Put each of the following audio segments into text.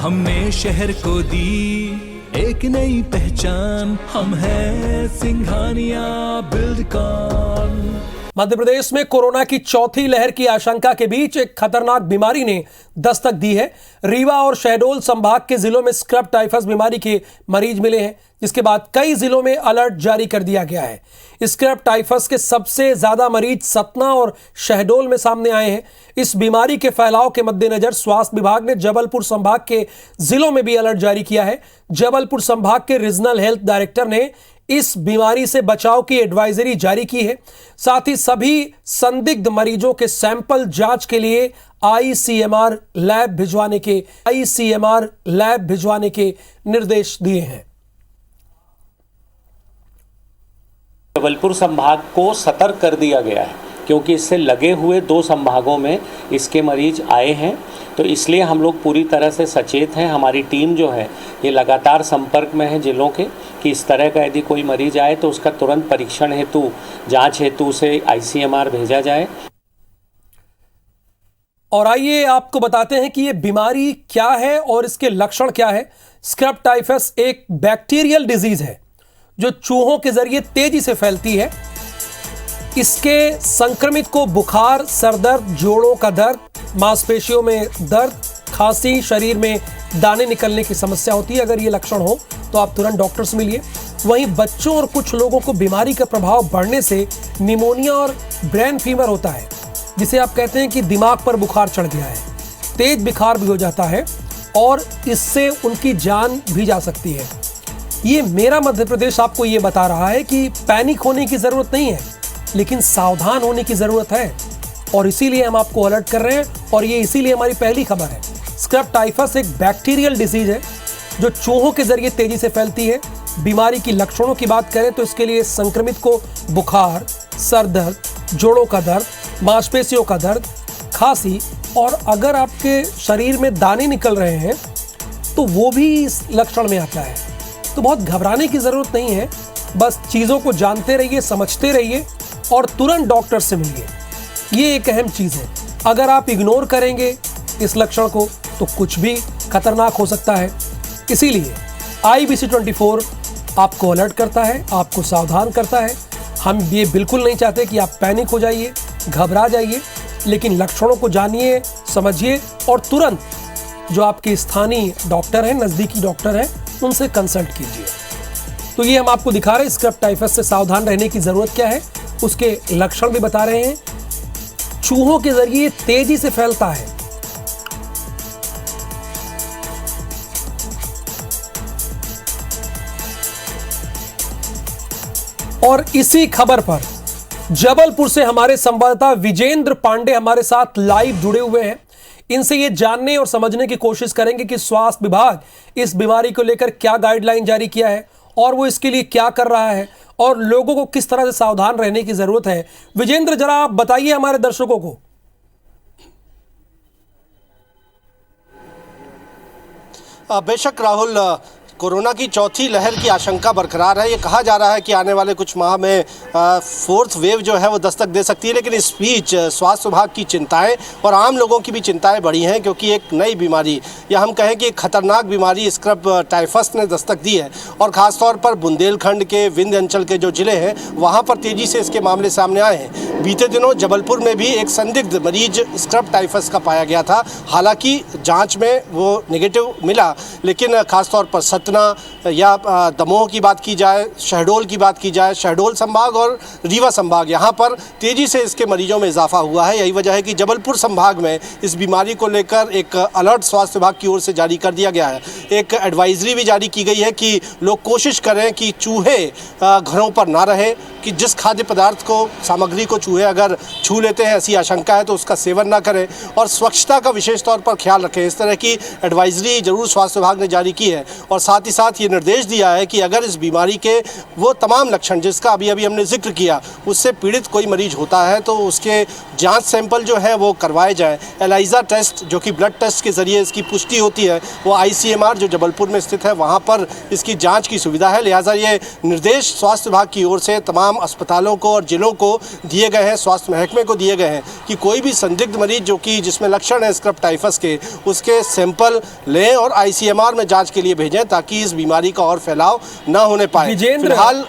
हमने शहर को दी एक नई पहचान, हम हैं सिंघानिया बिल्डकॉन। मध्य प्रदेश में कोरोना की चौथी लहर की आशंका के बीच एक खतरनाक बीमारी ने दस्तक दी है। रीवा और शहडोल संभाग के जिलों में स्क्रब टाइफस बीमारी के मरीज मिले हैं, जिसके बाद कई जिलों में अलर्ट जारी कर दिया गया है। स्क्रब टाइफस के सबसे ज्यादा मरीज सतना और शहडोल में सामने आए हैं। इस बीमारी के फैलाव के मद्देनजर स्वास्थ्य विभाग ने जबलपुर संभाग के जिलों में भी अलर्ट जारी किया है। जबलपुर संभाग के रीजनल हेल्थ डायरेक्टर ने इस बीमारी से बचाव की एडवाइजरी जारी की है। साथ ही सभी संदिग्ध मरीजों के सैंपल जांच के लिए आईसीएमआर लैब भिजवाने के निर्देश दिए हैं। जबलपुर संभाग को सतर्क कर दिया गया है क्योंकि इससे लगे हुए 2 संभागों में इसके मरीज आए हैं, तो इसलिए हम लोग पूरी तरह से सचेत हैं। हमारी टीम जो है ये लगातार संपर्क में है जिलों के कि इस तरह का यदि कोई मरीज आए तो उसका तुरंत परीक्षण हेतु, जांच हेतु उसे आईसीएमआर भेजा जाए। और आइए आपको बताते हैं कि ये बीमारी क्या है और इसके लक्षण क्या है। स्क्रब टाइफस एक बैक्टीरियल डिजीज है जो चूहों के जरिए तेजी से फैलती है। इसके संक्रमित को बुखार, सरदर्द, जोड़ों का दर्द, मांसपेशियों में दर्द, खांसी, शरीर में दाने निकलने की समस्या होती है। अगर ये लक्षण हो तो आप तुरंत डॉक्टर से मिलिए। वहीं बच्चों और कुछ लोगों को बीमारी का प्रभाव बढ़ने से निमोनिया और ब्रेन फीवर होता है, जिसे आप कहते हैं कि दिमाग पर बुखार चढ़ गया है। तेज बुखार भी हो जाता है और इससे उनकी जान भी जा सकती है। ये मेरा मध्य प्रदेश आपको ये बता रहा है कि पैनिक होने की जरूरत नहीं है, लेकिन सावधान होने की जरूरत है, और इसीलिए हम आपको अलर्ट कर रहे हैं। और ये इसीलिए हमारी पहली खबर है। स्क्रब टाइफस एक बैक्टीरियल डिजीज है जो चूहों के जरिए तेजी से फैलती है। बीमारी की लक्षणों की बात करें तो इसके लिए संक्रमित को बुखार, सर दर्द, जोड़ों का दर्द, मांसपेशियों का दर्द, खांसी, और अगर आपके शरीर में दाने निकल रहे हैं तो वो भी इस लक्षण में आता है। तो बहुत घबराने की जरूरत नहीं है, बस चीज़ों को जानते रहिए, समझते रहिए और तुरंत डॉक्टर से मिलिए। ये एक अहम चीज़ है। अगर आप इग्नोर करेंगे इस लक्षण को तो कुछ भी खतरनाक हो सकता है। इसीलिए IBC 24 आपको अलर्ट करता है, आपको सावधान करता है। हम ये बिल्कुल नहीं चाहते कि आप पैनिक हो जाइए, घबरा जाइए, लेकिन लक्षणों को जानिए, समझिए और तुरंत जो आपके स्थानीय डॉक्टर हैं, नज़दीकी डॉक्टर हैं, उनसे कंसल्ट कीजिए। तो ये हम आपको दिखा रहे हैं स्क्रब टाइफस से सावधान रहने की ज़रूरत क्या है, उसके लक्षण भी बता रहे हैं। चूहों के जरिए तेजी से फैलता है। और इसी खबर पर जबलपुर से हमारे संवाददाता विजेंद्र पांडे हमारे साथ लाइव जुड़े हुए हैं। इनसे ये जानने और समझने की कोशिश करेंगे कि स्वास्थ्य विभाग इस बीमारी को लेकर क्या गाइडलाइन जारी किया है और वो इसके लिए क्या कर रहा है और लोगों को किस तरह से सावधान रहने की जरूरत है। विजेंद्र, जरा आप बताइए हमारे दर्शकों को। बेशक राहुल, कोरोना की चौथी लहर की आशंका बरकरार है। ये कहा जा रहा है कि आने वाले कुछ माह में 4th वेव जो है वो दस्तक दे सकती है, लेकिन इस बीच स्वास्थ्य विभाग की चिंताएं और आम लोगों की भी चिंताएं बढ़ी हैं, क्योंकि एक नई बीमारी या हम कहें कि एक खतरनाक बीमारी स्क्रब टाइफस ने दस्तक दी है। और ख़ासतौर पर बुंदेलखंड के विंध्य अंचल के जो ज़िले हैं वहाँ पर तेज़ी से इसके मामले सामने आए हैं। बीते दिनों जबलपुर में भी एक संदिग्ध मरीज स्क्रब टाइफस का पाया गया था। हालांकि जाँच में वो नेगेटिव मिला, लेकिन ख़ासतौर पर सतना या दमोह की बात की जाए, शहडोल की बात की जाए, शहडोल संभाग और रीवा संभाग, यहाँ पर तेज़ी से इसके मरीजों में इजाफा हुआ है। यही वजह है कि जबलपुर संभाग में इस बीमारी को लेकर एक अलर्ट स्वास्थ्य विभाग की ओर से जारी कर दिया गया है। एक एडवाइजरी भी जारी की गई है कि लोग कोशिश करें कि चूहे घरों पर ना रहें, कि जिस खाद्य पदार्थ को, सामग्री को चूहे अगर छू लेते हैं, ऐसी आशंका है, तो उसका सेवन ना करें और स्वच्छता का विशेष तौर पर ख्याल रखें। इस तरह की एडवाइजरी जरूर स्वास्थ्य विभाग ने जारी की है। और साथ ही साथ ये निर्देश दिया है कि अगर इस बीमारी के वो तमाम लक्षण जिसका अभी हमने जिक्र किया, उससे पीड़ित कोई मरीज होता है तो उसके जांच सैंपल जो है वो करवाए जाए। एलाइजा टेस्ट जो कि ब्लड टेस्ट के ज़रिए इसकी पुष्टि होती है, वो ICMR जो जबलपुर में स्थित है वहाँ पर इसकी जाँच की सुविधा है। लिहाजा ये निर्देश स्वास्थ्य विभाग की ओर से तमाम तमाम अस्पतालों को और जिलों को दिए गए हैं, स्वास्थ्य महकमे को दिए गए हैं कि कोई भी संदिग्ध मरीज जो कि जिसमें लक्षण है स्क्रब टाइफस के, उसके सैंपल लें और ICMR में जांच के लिए भेजें ताकि इस बीमारी का और फैलाव न होने पाए। विजेंद्र, फिलहाल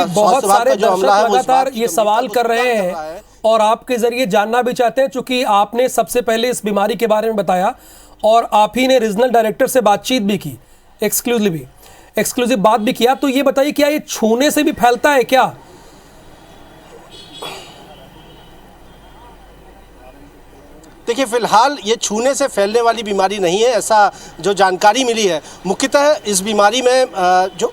बहुत सारे जो हमला है लगातार ये सवाल कर रहे हैं और आपके जरिए जानना भी चाहते हैं, चूंकि आपने सबसे पहले इस बीमारी के बारे में बताया और आप ही ने रीजनल डायरेक्टर से बातचीत भी की, एक्सक्लूसिव बात भी किया, तो ये बताइए क्या ये छूने से भी फैलता है क्या? देखिए, फिलहाल ये छूने से फैलने वाली बीमारी नहीं है, ऐसा जो जानकारी मिली है। मुख्यतः इस बीमारी में जो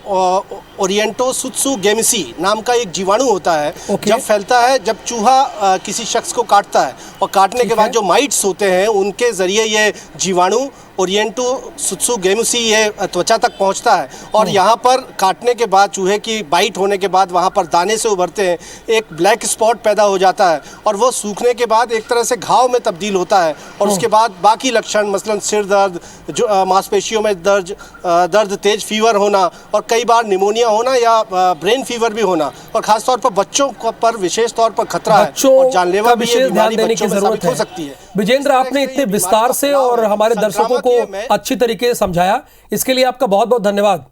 ओरिएंटोसुत्सुगेमिसी नाम का एक जीवाणु होता है, जब फैलता है जब चूहा किसी शख्स को काटता है और काटने के बाद जो माइट्स होते हैं उनके ज़रिए ये जीवाणु ओरिएंटोसुत्सुगेमिसी ये त्वचा तक पहुंचता है और यहाँ पर काटने के बाद, चूहे की बाइट होने के बाद वहाँ पर दाने से उभरते हैं, एक ब्लैक स्पॉट पैदा हो जाता है और वो सूखने के बाद एक तरह से घाव में तब्दील होता है और उसके बाद बाकी लक्षण मसलन सिर दर्द, जो मांसपेशियों में दर्द, तेज फीवर होना और कई बार निमोनिया होना या ब्रेन फीवर भी होना और खासतौर पर बच्चों पर विशेष तौर पर खतरा है और जानलेवा भी ये बीमारी बच्चों में साबित हो सकती है। विजेंद्र, आपने इतने विस्तार से और हमारे दर्शकों को अच्छी तरीके से समझाया, इसके लिए आपका बहुत बहुत धन्यवाद।